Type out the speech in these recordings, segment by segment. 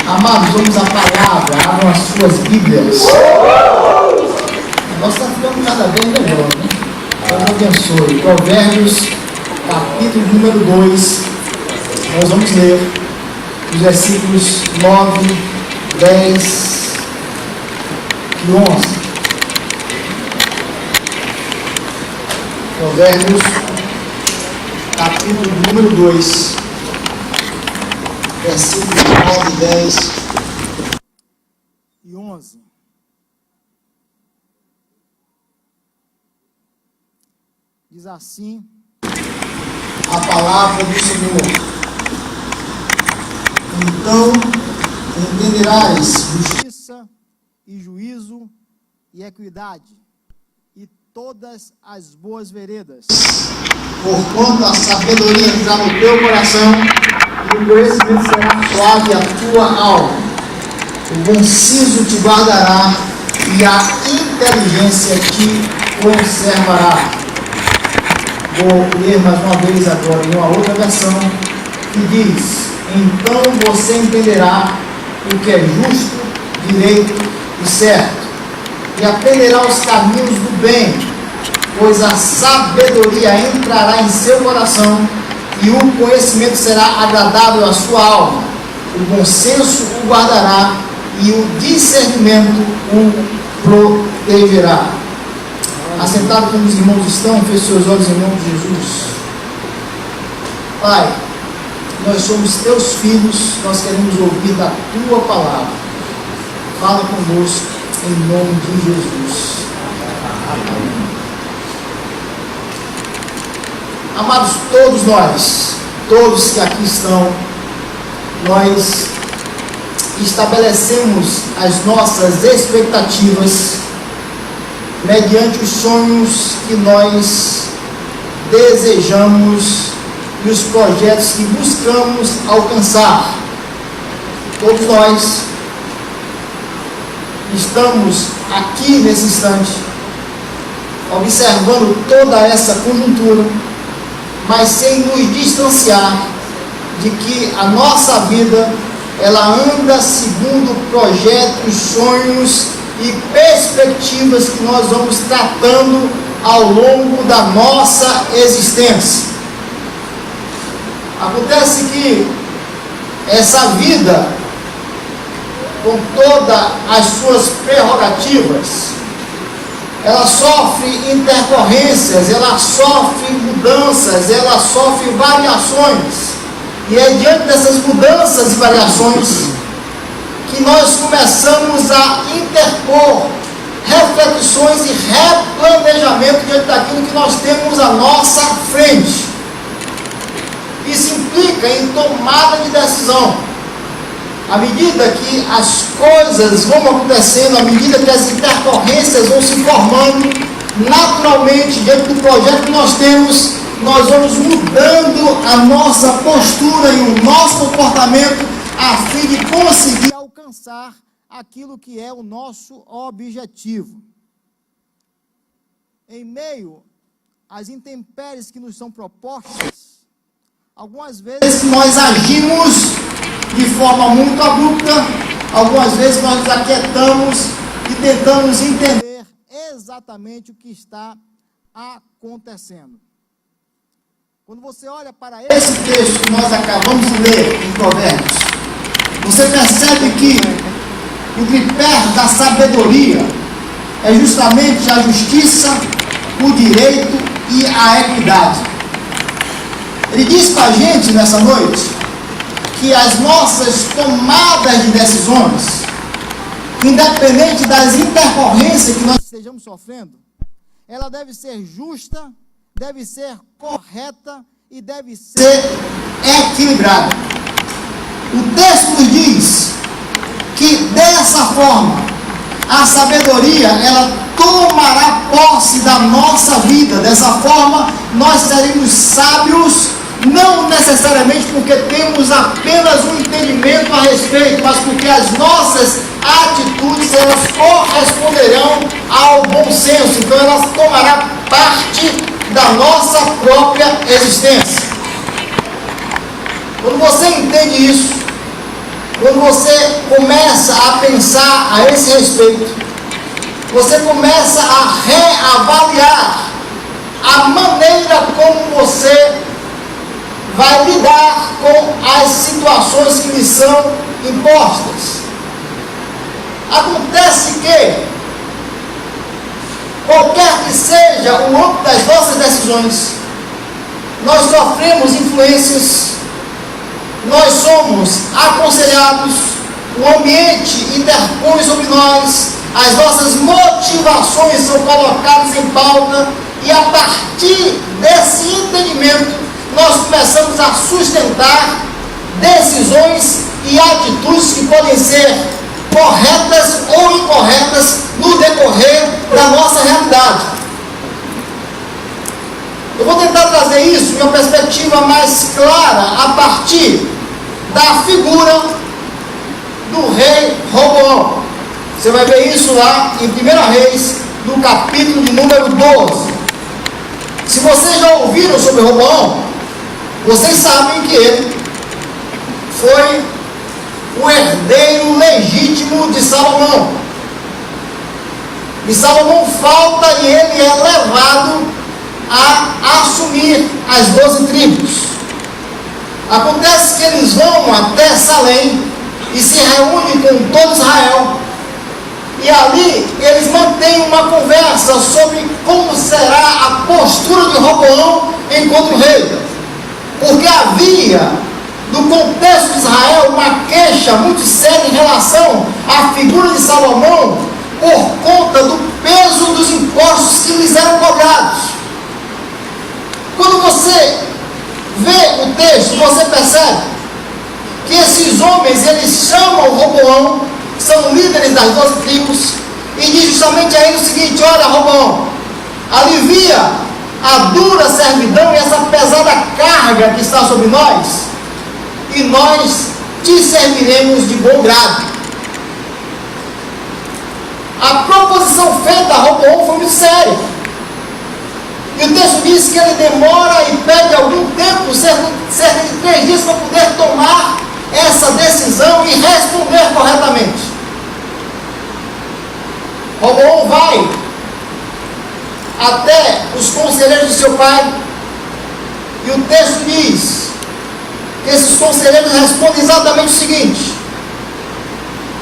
Amados, vamos à palavra, abram as suas Bíblias. Nós estamos ficando cada vez melhor, né? Deus abençoe. Provérbios, capítulo número 2. Nós vamos ler os versículos 9, 10 e 11. Provérbios, capítulo número 2, versículos 9, 10 e 11. Diz assim a palavra do Senhor: então entenderás justiça e juízo e equidade e todas as boas veredas. Porquanto a sabedoria está no teu coração, e o conhecimento será suave a tua alma. O bom siso te guardará, e a inteligência te conservará. Vou ler mais uma vez agora em uma outra versão, que diz: então você entenderá o que é justo, direito e certo, e aprenderá os caminhos do bem, pois a sabedoria entrará em seu coração, e o conhecimento será agradável à sua alma. O bom senso o guardará, e o discernimento o protegerá. Assentado como os irmãos estão, feche seus olhos em nome de Jesus. Pai, nós somos teus filhos, nós queremos ouvir da tua palavra. Fala conosco em nome de Jesus. Amém. Amados, todos que aqui estão, nós estabelecemos as nossas expectativas mediante os sonhos que nós desejamos e os projetos que buscamos alcançar. Todos nós estamos aqui nesse instante observando toda essa conjuntura, mas sem nos distanciar de que a nossa vida ela anda segundo projetos, sonhos e perspectivas que nós vamos tratando ao longo da nossa existência. Acontece que essa vida, com todas as suas prerrogativas, ela sofre intercorrências, ela sofre mudanças, ela sofre variações. E é diante dessas mudanças e variações que nós começamos a interpor reflexões e replanejamento diante daquilo que nós temos à nossa frente. Isso implica em tomada de decisão. À medida que as coisas vão acontecendo, à medida que as intercorrências vão se formando, naturalmente, diante do projeto que nós temos, nós vamos mudando a nossa postura e o nosso comportamento a fim de conseguir alcançar aquilo que é o nosso objetivo. Em meio às intempéries que nos são propostas, algumas vezes nós agimos de forma muito abrupta, algumas vezes nós nos aquietamos e tentamos entender exatamente o que está acontecendo. Quando você olha para esse texto que nós acabamos de ler em Provérbios, você percebe que o tripé da sabedoria é justamente a justiça, o direito e a equidade. Ele diz para a gente nessa noite que as nossas tomadas de decisões, independente das intercorrências que nós estejamos sofrendo, ela deve ser justa, deve ser correta e deve ser equilibrada. O texto nos diz que dessa forma a sabedoria ela tomará posse da nossa vida. Dessa forma nós seremos sábios, não necessariamente porque temos apenas um entendimento a respeito, mas porque as nossas atitudes elas corresponderão ao bom senso. Então elas tomarão parte da nossa própria existência. Quando você entende isso, Quando você começa a pensar a esse respeito, você começa a reavaliar a maneira como você vai lidar com as situações que lhe são impostas. Acontece que, qualquer que seja o âmbito das nossas decisões, nós sofremos influências, nós somos aconselhados, o ambiente interpõe sobre nós, as nossas motivações são colocadas em pauta, e a partir desse entendimento, nós começamos a sustentar decisões e atitudes que podem ser corretas ou incorretas no decorrer da nossa realidade. Eu vou tentar trazer isso de uma perspectiva mais clara a partir da figura do rei Roboão. Você vai ver isso lá em 1 Reis, no capítulo de número 12. Se vocês já ouviram sobre Roboão, vocês sabem que ele foi o herdeiro legítimo de Salomão. E Salomão falta e ele é levado a assumir as 12 tribos. Acontece que eles vão até Salém e se reúnem com todo Israel. E ali eles mantêm uma conversa sobre como será a postura de Roboão enquanto rei. Porque havia, no contexto de Israel, uma queixa muito séria em relação à figura de Salomão por conta do peso dos impostos que lhes eram cobrados. Quando você vê o texto, você percebe que esses homens, eles chamam Roboão, são líderes das 12 tribos, e diz justamente a ele o seguinte: olha, Roboão, alivia a dura servidão e essa pesada carga que está sobre nós, e nós te serviremos de bom grado. A proposição feita a Roboão foi muito séria. E o texto diz que ele demora e pede algum tempo, cerca de 3 dias, para poder tomar essa decisão e responder corretamente. Roboão vai até os conselheiros de seu pai, e o texto diz que esses conselheiros respondem exatamente o seguinte: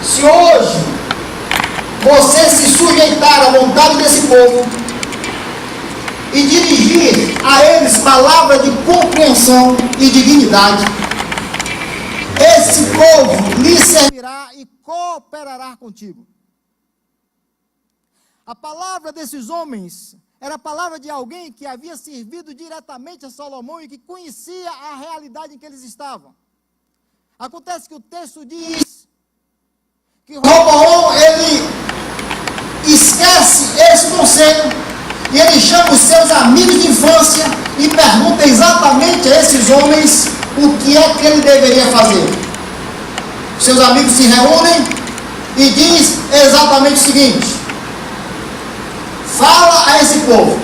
se hoje você se sujeitar à vontade desse povo e dirigir a eles palavra de compreensão e dignidade, esse povo lhe servirá e cooperará contigo. A palavra desses homens era a palavra de alguém que havia servido diretamente a Salomão e que conhecia a realidade em que eles estavam. Acontece que o texto diz que Roboão, ele esquece esse conselho e ele chama os seus amigos de infância e pergunta exatamente a esses homens o que é que ele deveria fazer. Seus amigos se reúnem e diz exatamente o seguinte: fala a esse povo,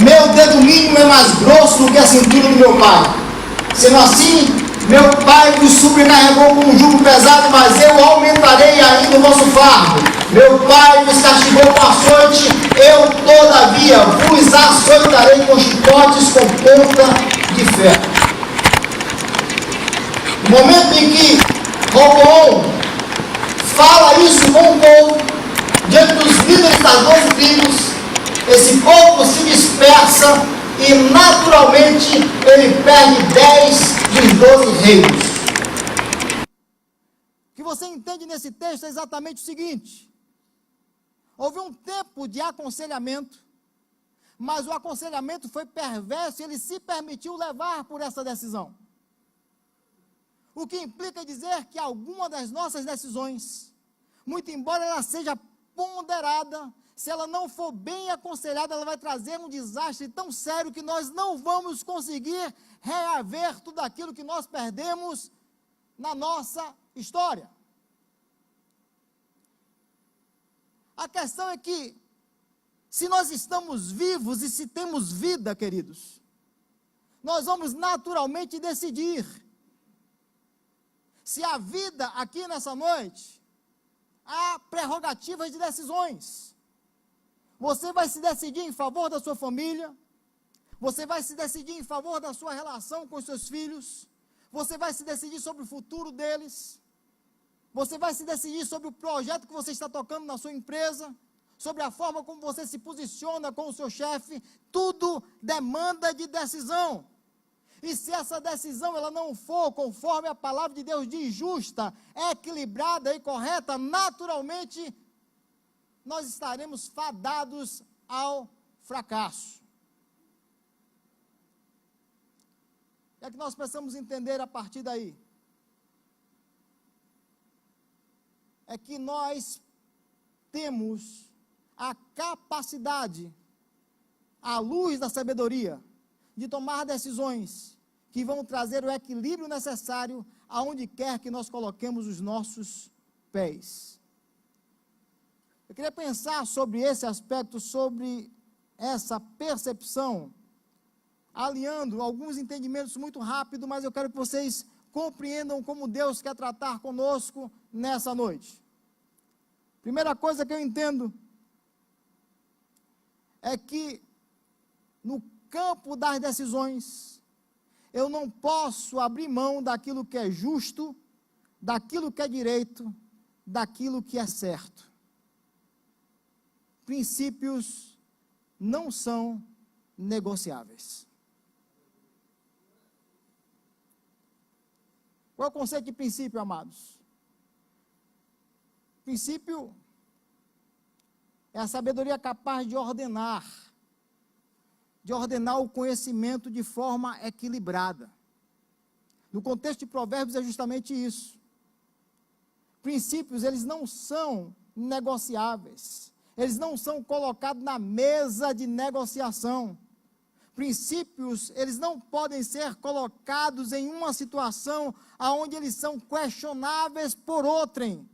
meu dedo mínimo é mais grosso do que a cintura do meu pai. Sendo assim, meu pai vos sobrecarregou com um jugo pesado, mas eu aumentarei ainda o vosso fardo. Meu pai vos castigou com açoite, eu todavia vos açoitarei com chicotes com ponta de ferro. No momento em que Roboão fala isso com o povo, diante dos líderes das 12 tribos, esse povo se dispersa e naturalmente ele perde 10 dos 12 reinos. O que você entende nesse texto é exatamente o seguinte: houve um tempo de aconselhamento, mas o aconselhamento foi perverso e ele se permitiu levar por essa decisão. O que implica dizer que alguma das nossas decisões, muito embora ela seja ponderada, se ela não for bem aconselhada, ela vai trazer um desastre tão sério que nós não vamos conseguir reaver tudo aquilo que nós perdemos na nossa história. A questão é que, se nós estamos vivos e se temos vida, queridos, nós vamos naturalmente decidir se a vida aqui nessa noite há prerrogativas de decisões. Você vai se decidir em favor da sua família, você vai se decidir em favor da sua relação com os seus filhos, você vai se decidir sobre o futuro deles, você vai se decidir sobre o projeto que você está tocando na sua empresa, sobre a forma como você se posiciona com o seu chefe. Tudo demanda de decisão. E se essa decisão ela não for, conforme a palavra de Deus diz, justa, equilibrada e correta, naturalmente nós estaremos fadados ao fracasso. O que é que nós precisamos entender a partir daí? É que nós temos a capacidade, à luz da sabedoria, de tomar decisões que vão trazer o equilíbrio necessário aonde quer que nós coloquemos os nossos pés. Eu queria pensar sobre esse aspecto, sobre essa percepção, alinhando alguns entendimentos muito rápido, mas eu quero que vocês compreendam como Deus quer tratar conosco nessa noite. Primeira coisa que eu entendo é que no campo das decisões, eu não posso abrir mão daquilo que é justo, daquilo que é direito, daquilo que é certo. Princípios não são negociáveis. Qual é o conceito de princípio, amados? Princípio é a sabedoria capaz de ordenar o conhecimento de forma equilibrada. No contexto de Provérbios é justamente isso. Princípios, eles não são negociáveis, eles não são colocados na mesa de negociação. Princípios, eles não podem ser colocados em uma situação onde eles são questionáveis por outrem.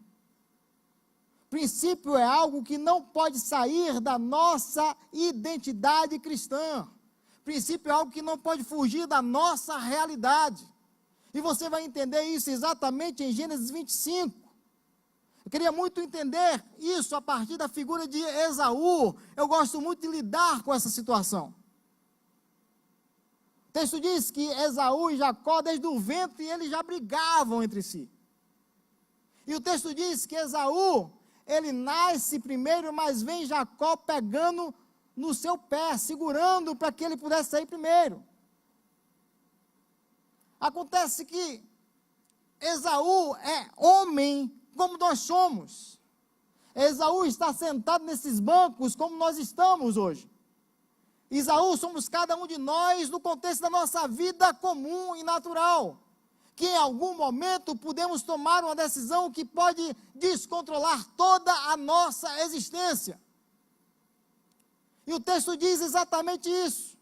Princípio é algo que não pode sair da nossa identidade cristã. Princípio é algo que não pode fugir da nossa realidade. E você vai entender isso exatamente em Gênesis 25. Eu queria muito entender isso a partir da figura de Esaú. Eu gosto muito de lidar com essa situação. O texto diz que Esaú e Jacó, desde o ventre, eles já brigavam entre si. E o texto diz que Esaú, ele nasce primeiro, mas vem Jacó pegando no seu pé, segurando para que ele pudesse sair primeiro. Acontece que Esaú é homem como nós somos. Esaú está sentado nesses bancos como nós estamos hoje. Esaú somos cada um de nós no contexto da nossa vida comum e natural, que em algum momento podemos tomar uma decisão que pode descontrolar toda a nossa existência. E o texto diz exatamente isso,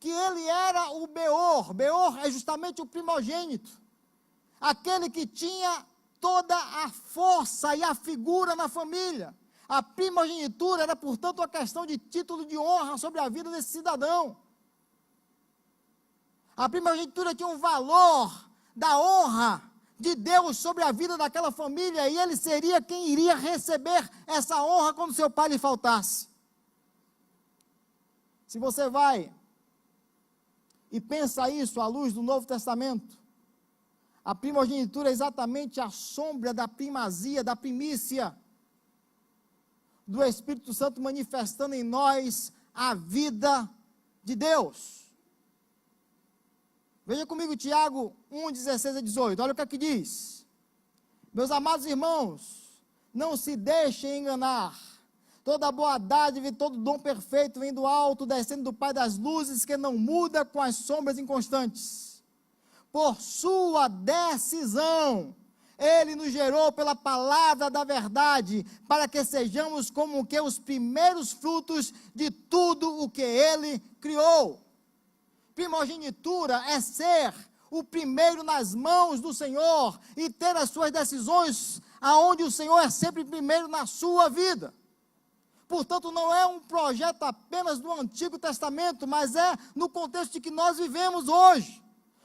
que ele era o Beor. Beor é justamente o primogênito, aquele que tinha toda a força e a figura na família. A primogenitura era, portanto, uma questão de título de honra sobre a vida desse cidadão. A primogenitura tinha um valor da honra de Deus sobre a vida daquela família, e ele seria quem iria receber essa honra quando seu pai lhe faltasse. Se você vai e pensa isso à luz do Novo Testamento, a primogenitura é exatamente a sombra da primazia, da primícia, do Espírito Santo manifestando em nós a vida de Deus. Veja comigo Tiago 1, 16 a 18, olha o que aqui diz. Meus amados irmãos, não se deixem enganar. Toda boa dádiva e todo dom perfeito vem do alto, descendo do Pai das luzes, que não muda com as sombras inconstantes. Por sua decisão, Ele nos gerou pela palavra da verdade, para que sejamos como que os primeiros frutos de tudo o que Ele criou. Primogenitura é ser o primeiro nas mãos do Senhor e ter as suas decisões aonde o Senhor é sempre primeiro na sua vida. Portanto, não é um projeto apenas do Antigo Testamento, mas é no contexto de que nós vivemos hoje.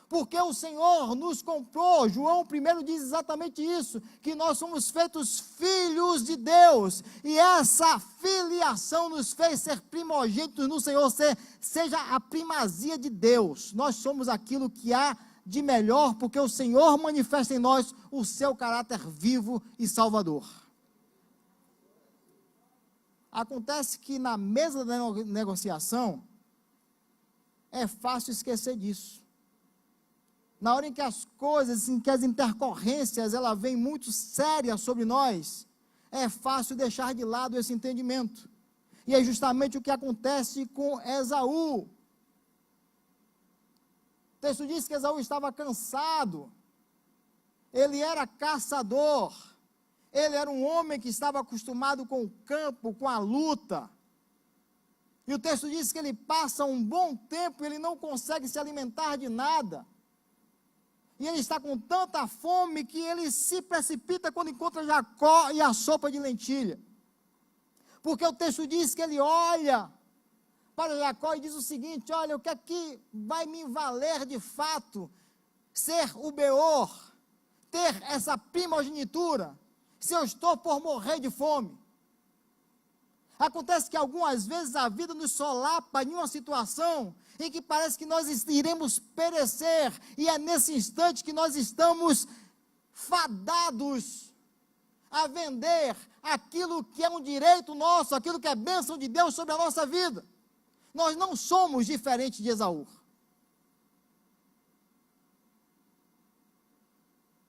porque o Senhor nos comprou. João 1 diz exatamente isso, que nós somos feitos filhos de Deus, e essa filiação nos fez ser primogênitos no Senhor, seja a primazia de Deus. Nós somos aquilo que há de melhor, porque o Senhor manifesta em nós o seu caráter vivo e salvador. Acontece que na mesa da negociação, é fácil esquecer disso. Na hora em que as coisas, em que as intercorrências, ela vem muito séria sobre nós, é fácil deixar de lado esse entendimento. E é justamente o que acontece com Esaú. O texto diz que Esaú estava cansado, ele era caçador, ele era um homem que estava acostumado com o campo, com a luta. E o texto diz que ele passa um bom tempo, ele não consegue se alimentar de nada. E ele está com tanta fome que ele se precipita quando encontra Jacó e a sopa de lentilha. Porque o texto diz que ele olha para Jacó e diz o seguinte: olha, o que é que vai me valer de fato ser o Beor, ter essa primogenitura, se eu estou por morrer de fome? Acontece que algumas vezes a vida nos solapa em uma situação em que parece que nós iremos perecer, e é nesse instante que nós estamos fadados a vender aquilo que é um direito nosso, aquilo que é bênção de Deus sobre a nossa vida. Nós não somos diferentes de Esaú.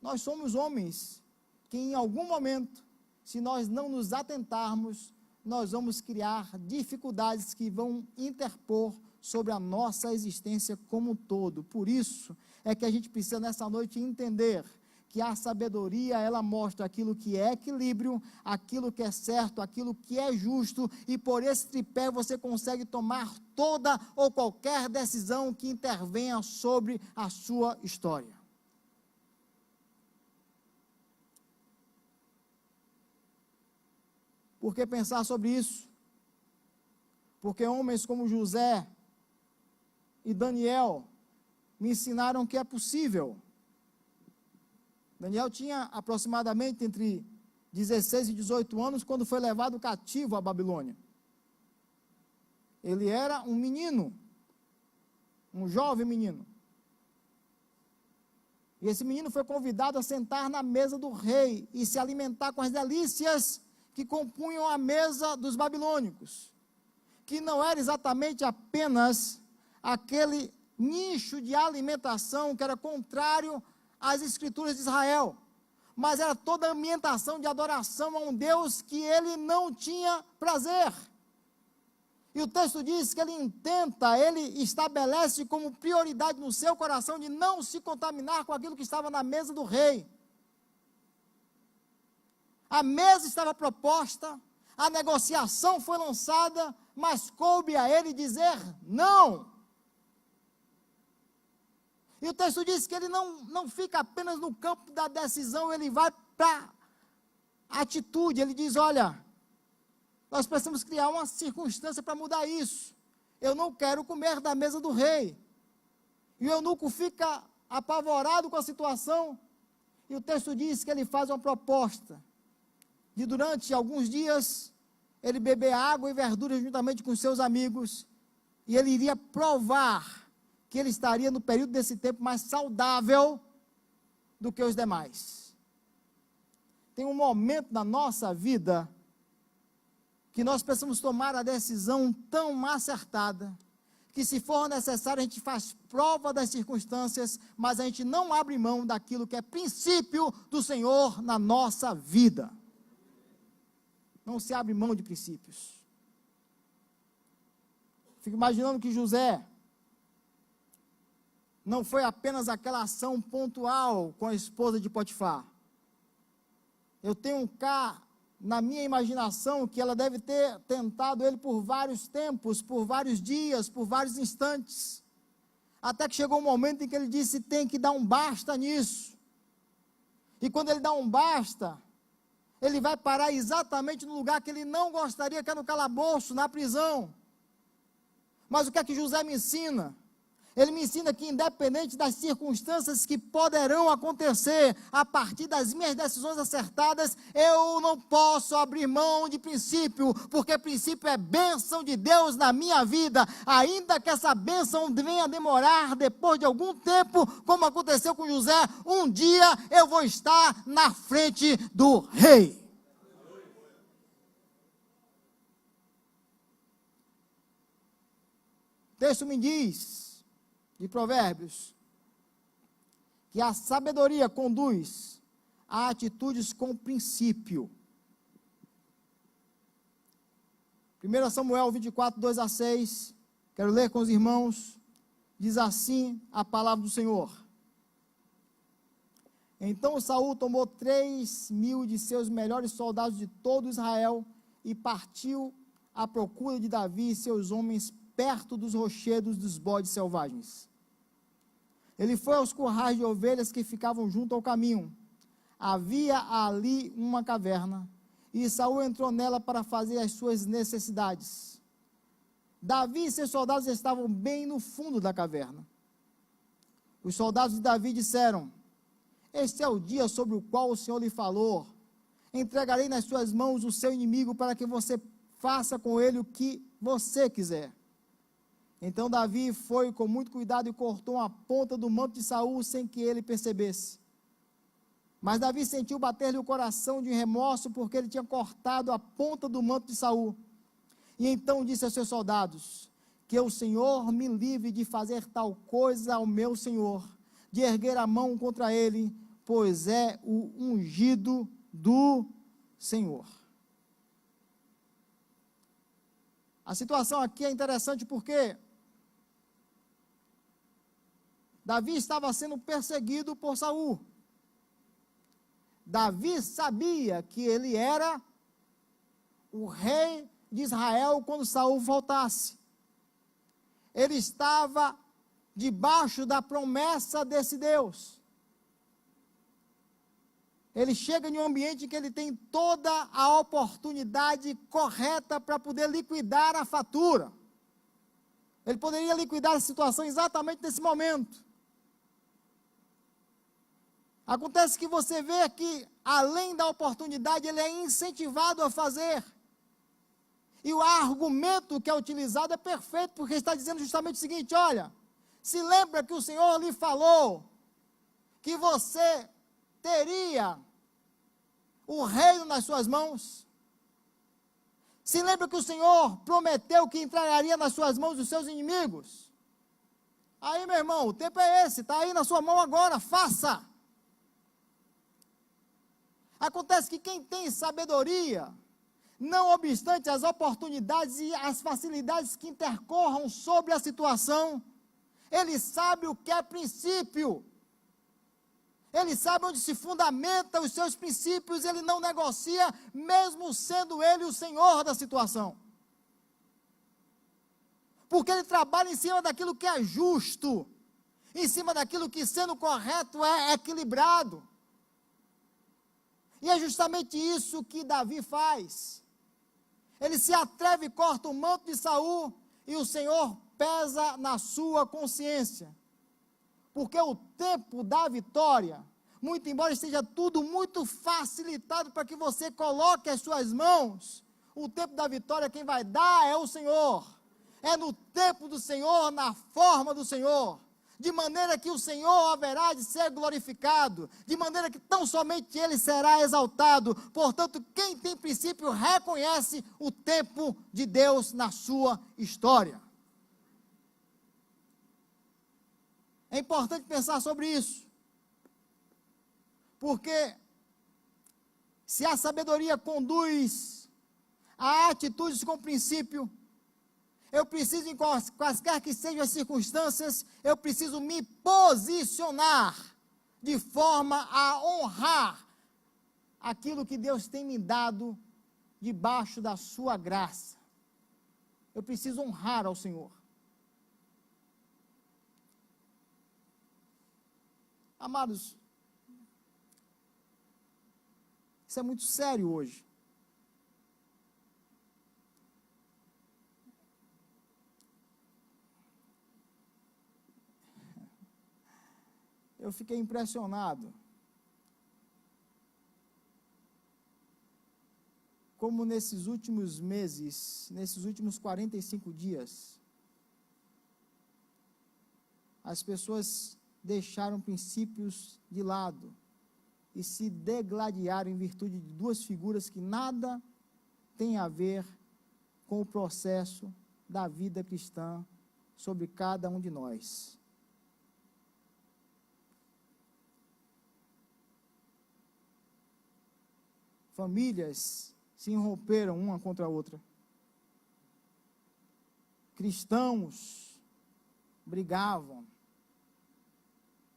Nós somos homens que em algum momento, se nós não nos atentarmos, nós vamos criar dificuldades que vão interpor sobre a nossa existência como um todo. Por isso é que a gente precisa nessa noite entender que a sabedoria, ela mostra aquilo que é equilíbrio, aquilo que é certo, aquilo que é justo, e por esse tripé você consegue tomar toda ou qualquer decisão que intervenha sobre a sua história. Por que pensar sobre isso? Porque homens como José e Daniel me ensinaram que é possível. Daniel tinha aproximadamente entre 16 e 18 anos quando foi levado cativo à Babilônia. Ele era um menino, um jovem menino. E esse menino foi convidado a sentar na mesa do rei e se alimentar com as delícias que compunham a mesa dos babilônicos, que não era exatamente apenas aquele nicho de alimentação que era contrário às escrituras de Israel, mas era toda a ambientação de adoração a um Deus que ele não tinha prazer. E o texto diz que ele estabelece como prioridade no seu coração de não se contaminar com aquilo que estava na mesa do rei. A mesa estava proposta, a negociação foi lançada, mas coube a ele dizer não. E o texto diz que ele não fica apenas no campo da decisão, ele vai para a atitude. Ele diz: olha, nós precisamos criar uma circunstância para mudar isso. Eu não quero comer da mesa do rei. E o eunuco fica apavorado com a situação. E o texto diz que ele faz uma proposta de durante alguns dias ele beber água e verduras juntamente com seus amigos, e ele iria provar que ele estaria no período desse tempo mais saudável do que os demais. Tem um momento na nossa vida que nós precisamos tomar a decisão tão acertada, que se for necessário a gente faz prova das circunstâncias, mas a gente não abre mão daquilo que é princípio do Senhor na nossa vida. Não se abre mão de princípios. Fico imaginando que José não foi apenas aquela ação pontual com a esposa de Potifar. Eu tenho cá na minha imaginação que ela deve ter tentado ele por vários tempos, por vários dias, por vários instantes, até que chegou um momento em que ele disse: tem que dar um basta nisso. E quando ele dá um basta, ele vai parar exatamente no lugar que ele não gostaria, que é no calabouço, na prisão. Mas o que é que José me ensina? Ele me ensina que, independente das circunstâncias que poderão acontecer a partir das minhas decisões acertadas, eu não posso abrir mão de princípio, porque princípio é bênção de Deus na minha vida, ainda que essa bênção venha demorar depois de algum tempo, como aconteceu com José, um dia eu vou estar na frente do rei. O texto me diz, de Provérbios, que a sabedoria conduz a atitudes com princípio. 1 Samuel 24, 2-6, quero ler com os irmãos, diz assim a palavra do Senhor. Então Saul tomou 3.000 de seus melhores soldados de todo Israel e partiu à procura de Davi e seus homens perto dos rochedos dos bodes selvagens. Ele foi aos currais de ovelhas que ficavam junto ao caminho. Havia ali uma caverna, e Saul entrou nela para fazer as suas necessidades. Davi e seus soldados estavam bem no fundo da caverna. Os soldados de Davi disseram: este é o dia sobre o qual o Senhor lhe falou. Entregarei nas suas mãos o seu inimigo para que você faça com ele o que você quiser. Então Davi foi com muito cuidado e cortou a ponta do manto de Saul sem que ele percebesse. Mas Davi sentiu bater-lhe o coração de remorso porque ele tinha cortado a ponta do manto de Saul. E então disse aos seus soldados: que o Senhor me livre de fazer tal coisa ao meu Senhor, de erguer a mão contra ele, pois é o ungido do Senhor. A situação aqui é interessante porque Davi estava sendo perseguido por Saul. Davi sabia que ele era o rei de Israel quando Saul voltasse. Ele estava debaixo da promessa desse Deus. Ele chega em um ambiente em que ele tem toda a oportunidade correta para poder liquidar a fatura. Ele poderia liquidar a situação exatamente nesse momento. Acontece que você vê que, além da oportunidade, ele é incentivado a fazer. E o argumento que é utilizado é perfeito, porque está dizendo justamente o seguinte: olha, se lembra que o Senhor lhe falou que você teria o reino nas suas mãos? Se lembra que o Senhor prometeu que entregaria nas suas mãos os seus inimigos? Aí, meu irmão, o tempo é esse, está aí na sua mão agora, faça. Acontece que quem tem sabedoria, não obstante as oportunidades e as facilidades que intercorram sobre a situação, ele sabe o que é princípio. Ele sabe onde se fundamenta os seus princípios, ele não negocia, mesmo sendo ele o senhor da situação. Porque ele trabalha em cima daquilo que é justo, em cima daquilo que, sendo correto, é equilibrado. E é justamente isso que Davi faz. Ele se atreve e corta o manto de Saul, e o Senhor pesa na sua consciência. Porque o tempo da vitória, muito embora esteja tudo muito facilitado para que você coloque as suas mãos, o tempo da vitória quem vai dar é o Senhor. É no tempo do Senhor, na forma do Senhor. De maneira que o Senhor haverá de ser glorificado, de maneira que tão somente Ele será exaltado. Portanto, quem tem princípio reconhece o tempo de Deus na sua história. É importante pensar sobre isso, porque se a sabedoria conduz a atitudes com princípio, eu preciso, em quaisquer que sejam as circunstâncias, eu preciso me posicionar de forma a honrar aquilo que Deus tem me dado debaixo da sua graça. Eu preciso honrar ao Senhor. Amados, isso é muito sério hoje. eu fiquei impressionado como nesses últimos meses, nesses últimos 45 dias, as pessoas deixaram princípios de lado e se degladiaram em virtude de duas figuras que nada têm a ver com o processo da vida cristã sobre cada um de nós. Famílias se romperam uma contra a outra. Cristãos brigavam.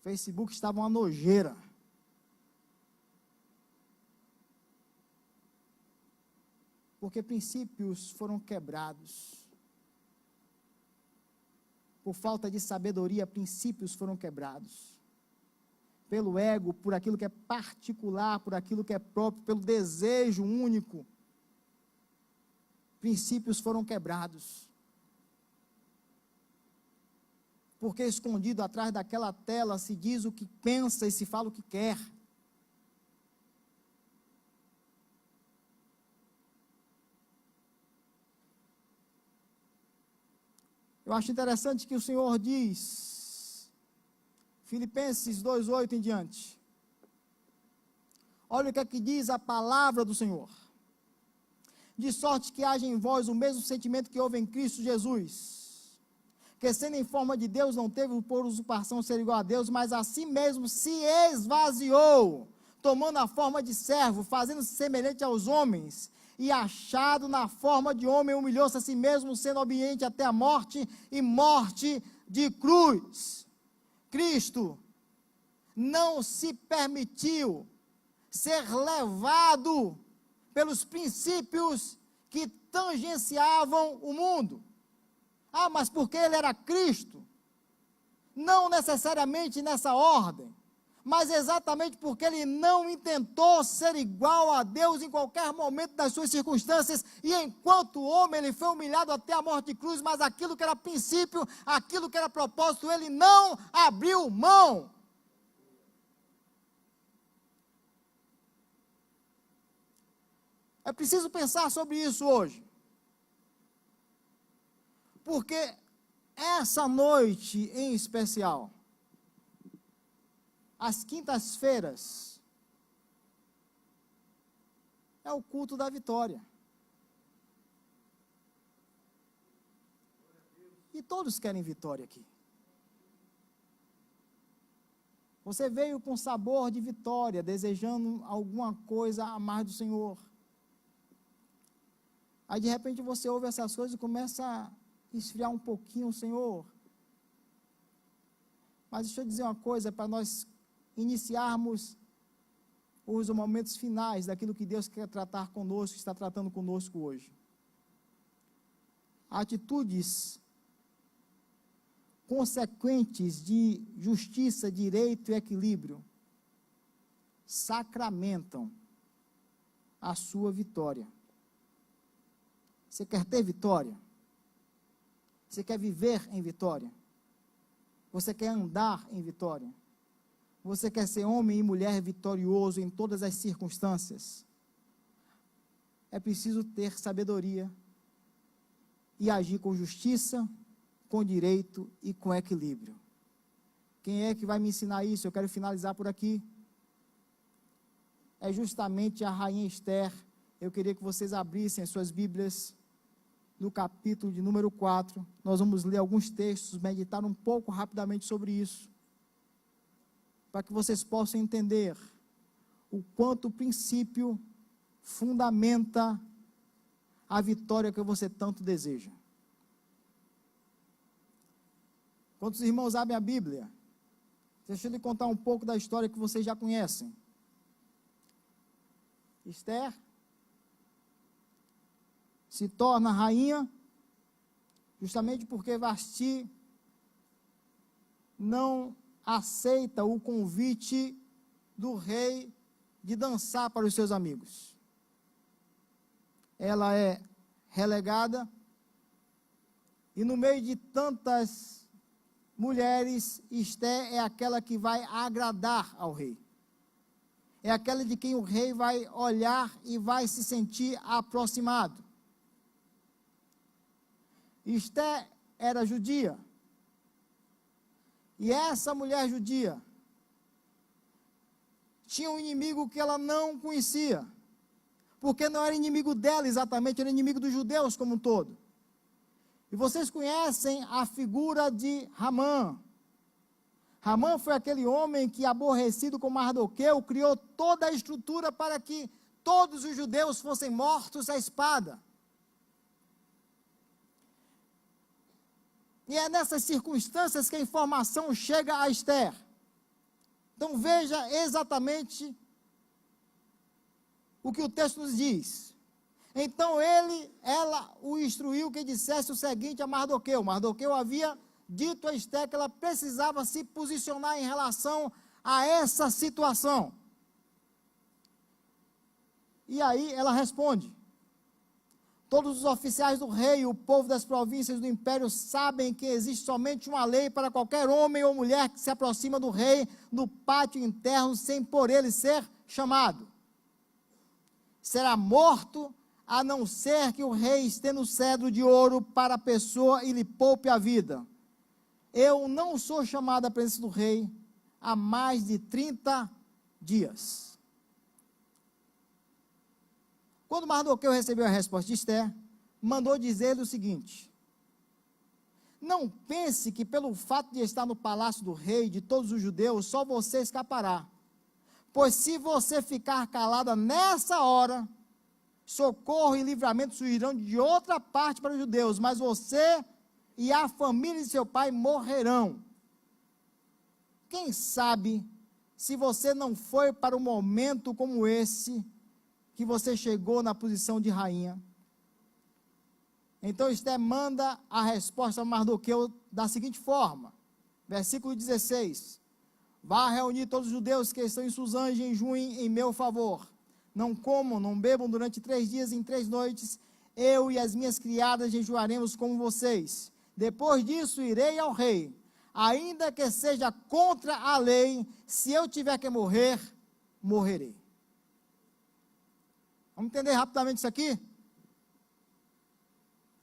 Facebook estava uma nojeira. Porque princípios foram quebrados. Por falta de sabedoria, princípios foram quebrados. Pelo ego, por aquilo que é particular, por aquilo que é próprio, pelo desejo único. Princípios foram quebrados. Porque escondido atrás daquela tela se diz o que pensa e se fala o que quer. Eu acho interessante que o Senhor diz, Filipenses 2:8 em diante. Olha o que é que diz a palavra do Senhor. De sorte que haja em vós o mesmo sentimento que houve em Cristo Jesus, que sendo em forma de Deus, não teve por usurpação ser igual a Deus, mas a si mesmo se esvaziou, tomando a forma de servo, fazendo-se semelhante aos homens, e achado na forma de homem, humilhou-se a si mesmo, sendo obediente até a morte, e morte de cruz. Cristo não se permitiu ser levado pelos princípios que tangenciavam o mundo. Ah, mas porque ele era Cristo? Não necessariamente nessa ordem, mas exatamente porque ele não intentou ser igual a Deus em qualquer momento das suas circunstâncias, e enquanto homem ele foi humilhado até a morte de cruz, mas aquilo que era princípio, aquilo que era propósito, ele não abriu mão. É preciso pensar sobre isso hoje. Porque essa noite em especial, às quintas-feiras, é o culto da vitória. E todos querem vitória aqui. Você veio com sabor de vitória, desejando alguma coisa a mais do Senhor. Aí de repente você ouve essas coisas e começa a esfriar um pouquinho o Senhor. Mas deixa eu dizer uma coisa, para nós iniciarmos os momentos finais daquilo que Deus quer tratar conosco, está tratando conosco hoje. Atitudes consequentes de justiça, direito e equilíbrio sacramentam a sua vitória. Você quer ter vitória? Você quer viver em vitória? Você quer andar em vitória? Você quer ser homem e mulher vitorioso em todas as circunstâncias? É preciso ter sabedoria e agir com justiça, com direito e com equilíbrio. Quem é que vai me ensinar isso? Eu quero finalizar por aqui. É justamente a rainha Esther. Eu queria que vocês abrissem as suas Bíblias no capítulo de número 4, nós vamos ler alguns textos, meditar um pouco rapidamente sobre isso, para que vocês possam entender o quanto o princípio fundamenta a vitória que você tanto deseja. Quando os irmãos abrem a Bíblia, deixa eu lhe contar um pouco da história que vocês já conhecem. Esther se torna rainha, justamente porque Vasti não aceita o convite do rei de dançar para os seus amigos. Ela é relegada, e no meio de tantas mulheres, Esté é aquela que vai agradar ao rei. É aquela de quem o rei vai olhar e vai se sentir aproximado. Esté era judia. E essa mulher judia tinha um inimigo que ela não conhecia, porque não era inimigo dela exatamente, era inimigo dos judeus como um todo. E vocês conhecem a figura de Ramã. Ramã foi aquele homem que, aborrecido com Mardoqueu, criou toda a estrutura para que todos os judeus fossem mortos à espada. E é nessas circunstâncias que a informação chega a Esther. Então veja exatamente o que o texto nos diz. Então ela o instruiu que dissesse o seguinte a Mardoqueu. Mardoqueu havia dito a Esther que ela precisava se posicionar em relação a essa situação. E aí ela responde: todos os oficiais do rei e o povo das províncias do império sabem que existe somente uma lei para qualquer homem ou mulher que se aproxima do rei no pátio interno sem por ele ser chamado. Será morto, a não ser que o rei estenda o cedro de ouro para a pessoa e lhe poupe a vida. Eu não sou chamado à presença do rei há mais de 30 dias. Quando Mardoqueu recebeu a resposta de Esther, mandou dizer-lhe o seguinte: não pense que pelo fato de estar no palácio do rei de todos os judeus, só você escapará. Pois se você ficar calada nessa hora, socorro e livramento surgirão de outra parte para os judeus, mas você e a família de seu pai morrerão. Quem sabe, se você não foi para um momento como esse, que você chegou na posição de rainha. Então Esther manda a resposta a Mardoqueu da seguinte forma, versículo 16: vá reunir todos os judeus que estão em Suzã e jejuem em meu favor. Não comam, não bebam durante 3 dias e 3 noites. Eu e as minhas criadas jejuaremos como vocês. Depois disso irei ao rei, ainda que seja contra a lei. Se eu tiver que morrer, morrerei. Vamos entender rapidamente isso aqui?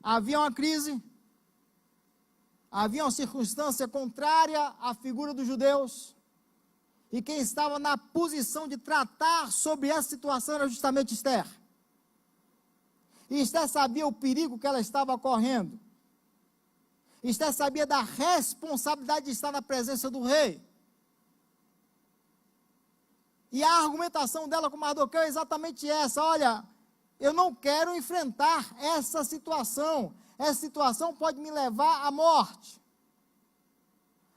Havia uma crise, havia uma circunstância contrária à figura dos judeus, e quem estava na posição de tratar sobre essa situação era justamente Esther. E Esther sabia o perigo que ela estava correndo. Esther sabia da responsabilidade de estar na presença do rei. E a argumentação dela com Mardoqueu é exatamente essa: olha, eu não quero enfrentar essa situação pode me levar à morte.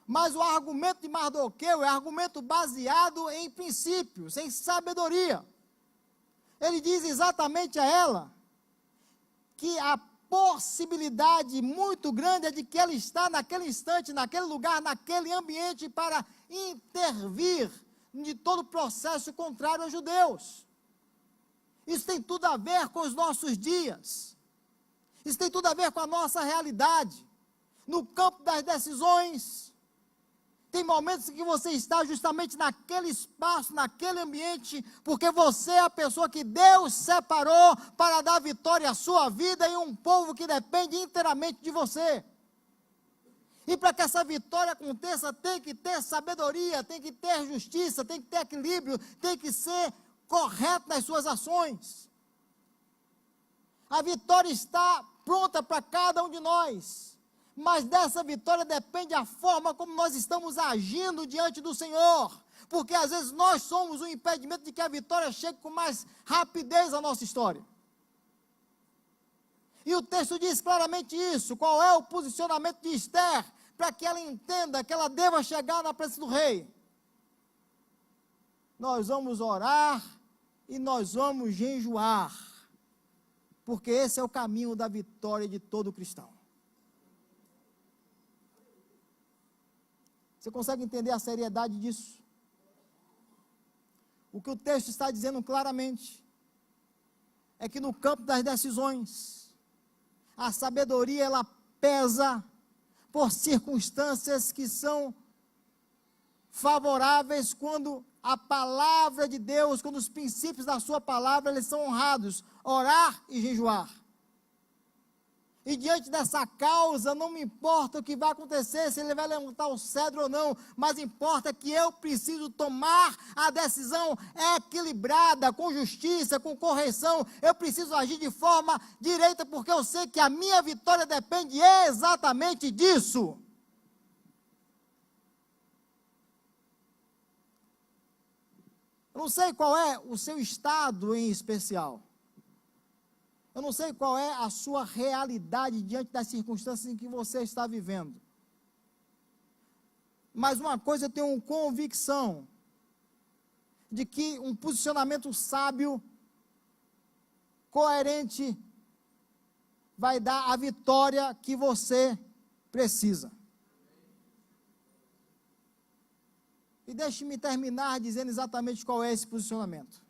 Mas o argumento de Mardoqueu é argumento baseado em princípios, em sabedoria. Ele diz exatamente a ela que a possibilidade muito grande é de que ela está naquele instante, naquele lugar, naquele ambiente para intervir de todo o processo contrário aos judeus. Isso tem tudo a ver com os nossos dias. Isso tem tudo a ver com a nossa realidade. No campo das decisões, tem momentos em que você está justamente naquele espaço, naquele ambiente, porque você é a pessoa que Deus separou para dar vitória à sua vida e um povo que depende inteiramente de você. E para que essa vitória aconteça, tem que ter sabedoria, tem que ter justiça, tem que ter equilíbrio, tem que ser correto nas suas ações. A vitória está pronta para cada um de nós, mas dessa vitória depende a forma como nós estamos agindo diante do Senhor, porque às vezes nós somos um impedimento de que a vitória chegue com mais rapidez à nossa história. E o texto diz claramente isso. Qual é o posicionamento de Esther para que ela entenda que ela deva chegar na presença do rei? Nós vamos orar e nós vamos jejuar, porque esse é o caminho da vitória de todo cristão. Você consegue entender a seriedade disso? O que o texto está dizendo claramente é que no campo das decisões, a sabedoria ela pesa por circunstâncias que são favoráveis, quando a palavra de Deus, quando os princípios da sua palavra, eles são honrados, orar e jejuar. E diante dessa causa, não me importa o que vai acontecer, se ele vai levantar o cedro ou não, mas importa que eu preciso tomar a decisão equilibrada, com justiça, com correção. Eu preciso agir de forma direita, porque eu sei que a minha vitória depende exatamente disso. Eu não sei qual é o seu estado em especial. Eu não sei qual é a sua realidade diante das circunstâncias em que você está vivendo. Mas uma coisa eu tenho convicção, de que um posicionamento sábio, coerente, vai dar a vitória que você precisa. E deixe-me terminar dizendo exatamente qual é esse posicionamento.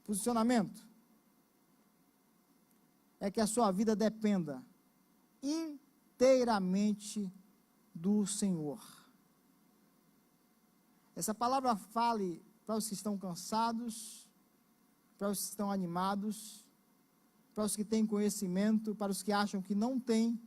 Posicionamento é que a sua vida dependa inteiramente do Senhor. Essa palavra fale para os que estão cansados, para os que estão animados, para os que têm conhecimento, para os que acham que não têm.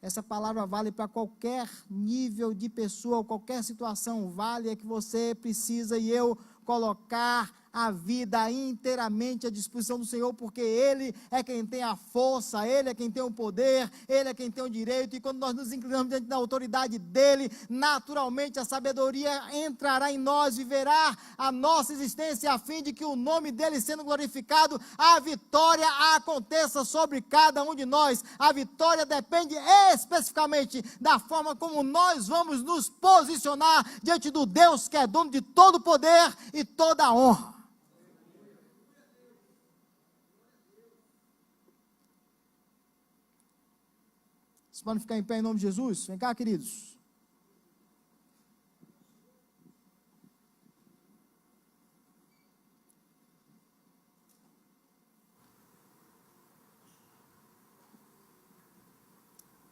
Essa palavra vale para qualquer nível de pessoa, qualquer situação. Vale é que você precisa e eu colocar a vida inteiramente à disposição do Senhor, porque Ele é quem tem a força, Ele é quem tem o poder, Ele é quem tem o direito, e quando nós nos inclinamos diante da autoridade dEle, naturalmente a sabedoria entrará em nós, viverá a nossa existência, a fim de que o nome dEle sendo glorificado, a vitória aconteça sobre cada um de nós. A vitória depende especificamente da forma como nós vamos nos posicionar diante do Deus que é dono de todo o poder e toda a honra. Vocês podem ficar em pé em nome de Jesus? Vem cá, queridos.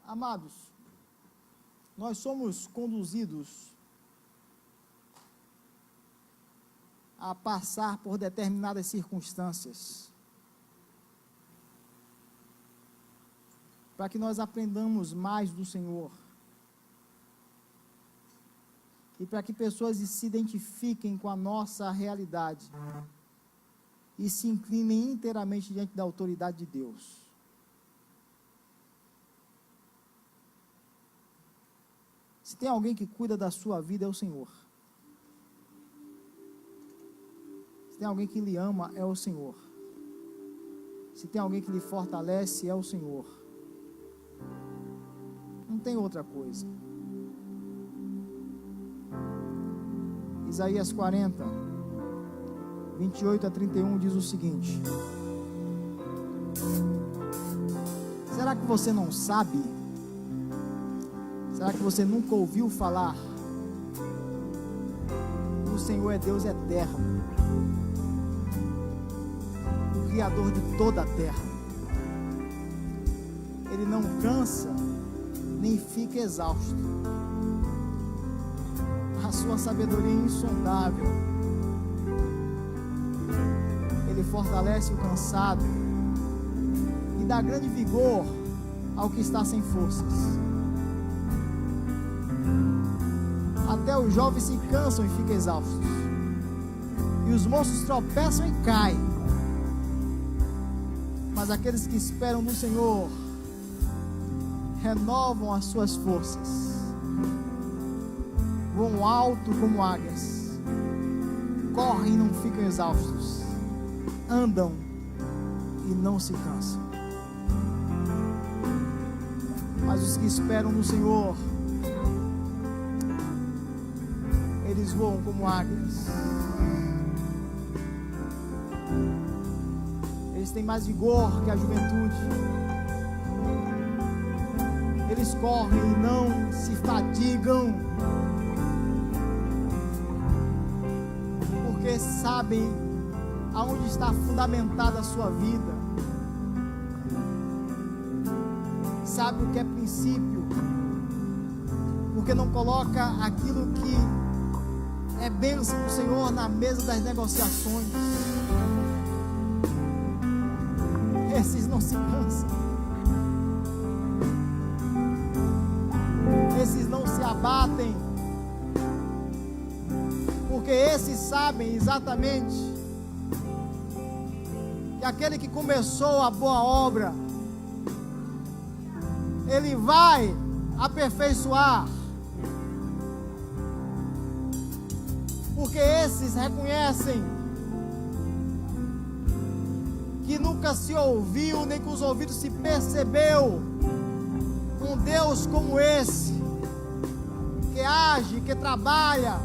Amados, nós somos conduzidos a passar por determinadas circunstâncias, para que nós aprendamos mais do Senhor, e para que pessoas se identifiquem com a nossa realidade, e se inclinem inteiramente diante da autoridade de Deus. Se tem alguém que cuida da sua vida, é o Senhor. Se tem alguém que lhe ama, é o Senhor. Se tem alguém que lhe fortalece, é o Senhor. Não tem outra coisa. Isaías 40, 28 a 31 diz o seguinte: será que você não sabe? Será que você nunca ouviu falar? O Senhor é Deus eterno, o Criador de toda a terra. Ele não cansa, nem fica exausto. A sua sabedoria é insondável. Ele fortalece o cansado e dá grande vigor ao que está sem forças. Até os jovens se cansam e ficam exaustos, e os moços tropeçam e caem, mas aqueles que esperam no Senhor renovam as suas forças, voam alto como águias, correm e não ficam exaustos, andam e não se cansam. Mas os que esperam no Senhor, eles voam como águias, eles têm mais vigor que a juventude, eles correm e não se fatigam, porque sabem aonde está fundamentada a sua vida, sabe o que é princípio, porque não coloca aquilo que é bênção para o Senhor na mesa das negociações. Esses não se cansam, esses não se abatem, porque esses sabem exatamente que aquele que começou a boa obra, ele vai aperfeiçoar, porque esses reconhecem que nunca se ouviu, nem com os ouvidos se percebeu um Deus como esse, que age, que trabalha,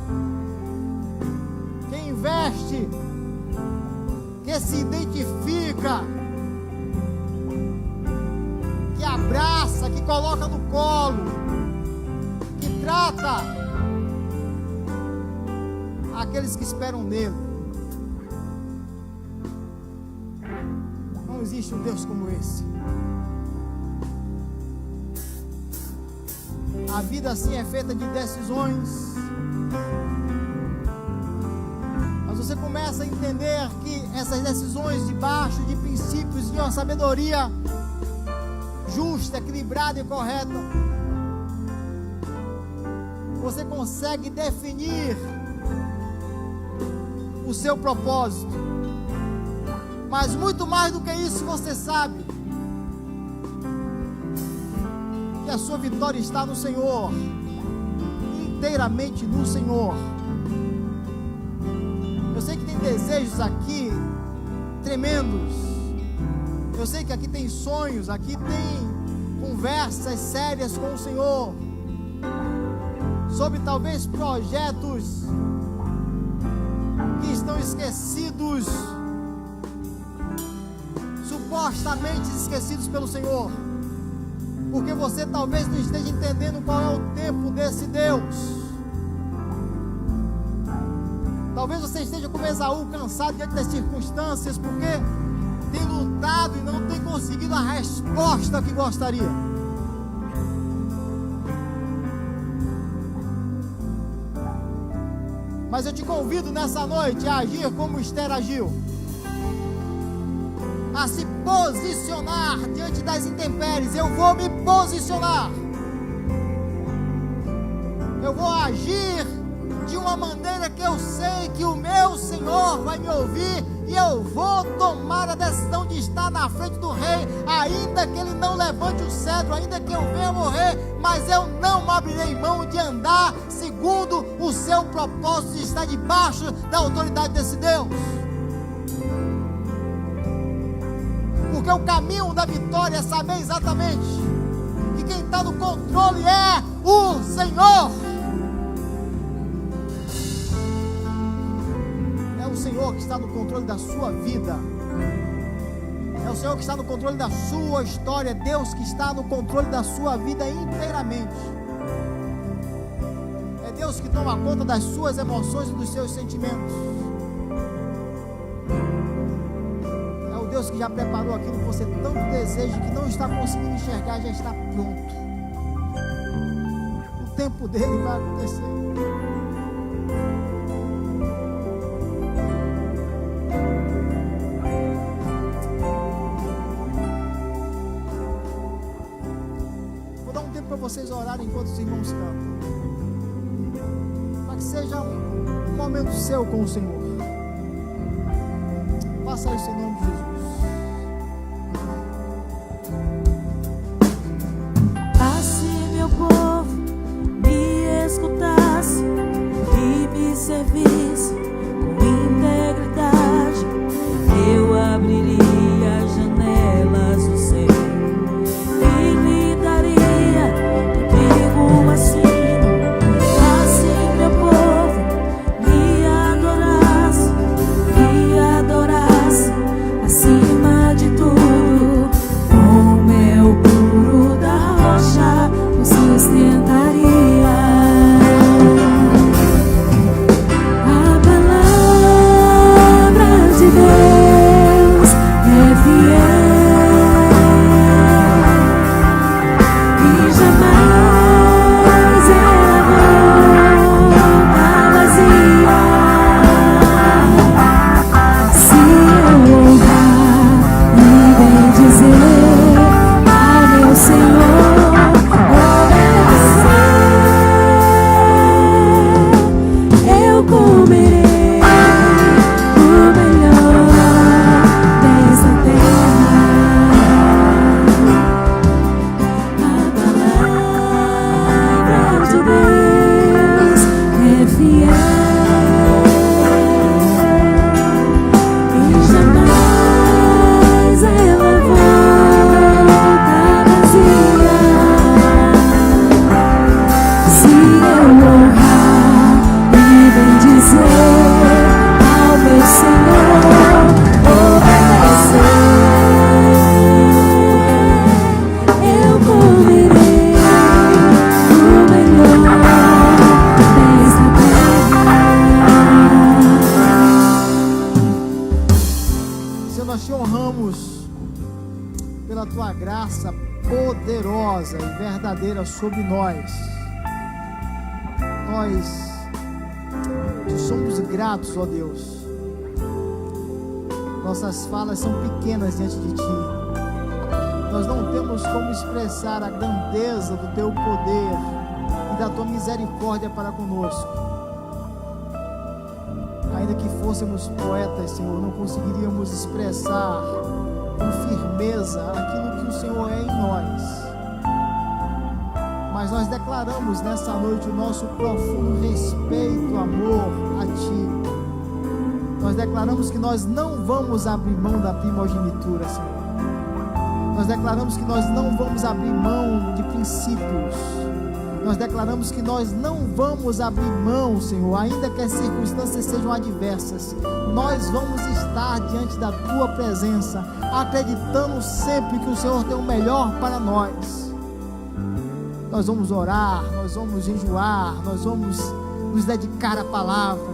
que investe, que se identifica, que abraça, que coloca no colo, que trata aqueles que esperam nele. Não existe um Deus como esse. A vida assim é feita de decisões. Mas você começa a entender que essas decisões debaixo de princípios de uma sabedoria justa, equilibrada e correta, você consegue definir o seu propósito. Mas muito mais do que isso, você sabe que a sua vitória está no Senhor, inteiramente no Senhor. Eu sei que tem desejos aqui tremendos, eu sei que aqui tem sonhos, aqui tem conversas sérias com o Senhor, sobre talvez projetos que estão esquecidos, supostamente esquecidos pelo Senhor, porque você talvez não esteja entendendo qual é o tempo desse Deus. Talvez você esteja como Esaú, cansado diante das circunstâncias, porque tem lutado e não tem conseguido a resposta que gostaria. Mas eu te convido nessa noite a agir como Esther agiu, a se posicionar diante das intempéries. Eu vou me posicionar, eu vou agir de uma maneira que eu sei que o meu Senhor vai me ouvir, e eu vou tomar a decisão de estar na frente do rei, ainda que ele não levante o cetro, ainda que eu venha morrer, mas eu não abrirei mão de andar segundo o seu propósito, de estar debaixo da autoridade desse Deus. Porque o caminho da vitória é saber exatamente que quem está no controle é o Senhor. É o Senhor que está no controle da sua vida. É o Senhor que está no controle da sua história. É Deus que está no controle da sua vida inteiramente. É Deus que toma conta das suas emoções e dos seus sentimentos. Deus que já preparou aquilo que você tanto deseja, que não está conseguindo enxergar, já está pronto. O tempo dele vai acontecer. Vou dar um tempo para vocês orarem enquanto os irmãos cantam, para que seja um momento seu com o Senhor. Faça isso em nome de Jesus. Serviço com integridade, eu abriria as janelas do céu e lhe daria contigo um assino. Assim meu povo me adorasse, assim nós te honramos pela tua graça poderosa e verdadeira sobre nós. Nós te somos gratos, ó Deus. Nossas falas são pequenas diante de ti. Nós não temos como expressar a grandeza do teu poder e da tua misericórdia para conosco. Ainda que fôssemos poetas, Senhor, não conseguiríamos expressar com firmeza aquilo que o Senhor é em nós. Mas nós declaramos nessa noite o nosso profundo respeito, amor a ti. Nós declaramos que nós não vamos abrir mão da primogenitura, Senhor. Nós declaramos que nós não vamos abrir mão de princípios. Nós declaramos que nós não vamos abrir mão, Senhor, ainda que as circunstâncias sejam adversas. Nós vamos estar diante da tua presença, acreditando sempre que o Senhor tem o melhor para nós. Nós vamos orar, nós vamos jejuar, nós vamos nos dedicar à palavra.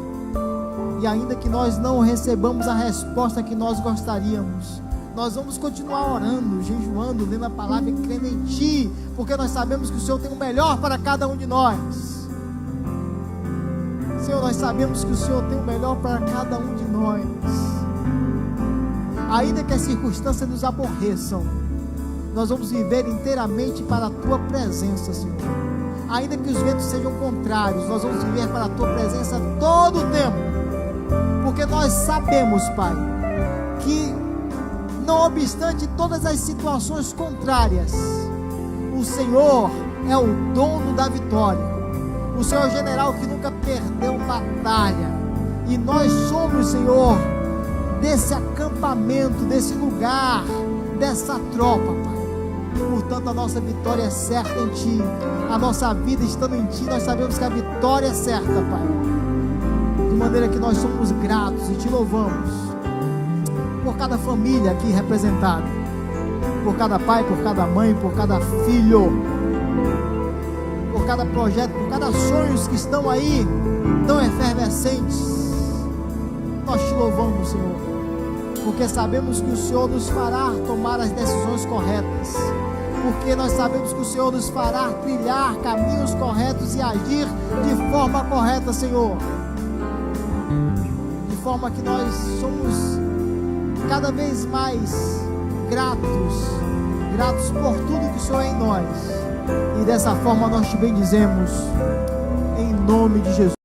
E ainda que nós não recebamos a resposta que nós gostaríamos, nós vamos continuar orando, jejuando, lendo a palavra e crendo em ti, porque nós sabemos que o Senhor tem o melhor para cada um de nós. Senhor, nós sabemos que o Senhor tem o melhor para cada um de nós. Ainda que as circunstâncias nos aborreçam, nós vamos viver inteiramente para a tua presença, Senhor. Ainda que os ventos sejam contrários, nós vamos viver para a tua presença todo o tempo. Porque nós sabemos, Pai, que não obstante todas as situações contrárias, o Senhor é o dono da vitória. O Senhor é o general que nunca perdeu batalha. E nós somos, Senhor, desse acampamento, desse lugar, dessa tropa, Pai. Portanto, a nossa vitória é certa em ti. A nossa vida estando em ti, nós sabemos que a vitória é certa, Pai. De maneira que nós somos gratos e te louvamos por cada família aqui representada, por cada pai, por cada mãe, por cada filho, por cada projeto, por cada sonhos que estão aí tão efervescentes. Nós te louvamos, Senhor, porque sabemos que o Senhor nos fará tomar as decisões corretas, porque nós sabemos que o Senhor nos fará trilhar caminhos corretos e agir de forma correta, Senhor. De forma que nós somos cada vez mais gratos por tudo que o Senhor é em nós. E dessa forma nós te bendizemos, em nome de Jesus.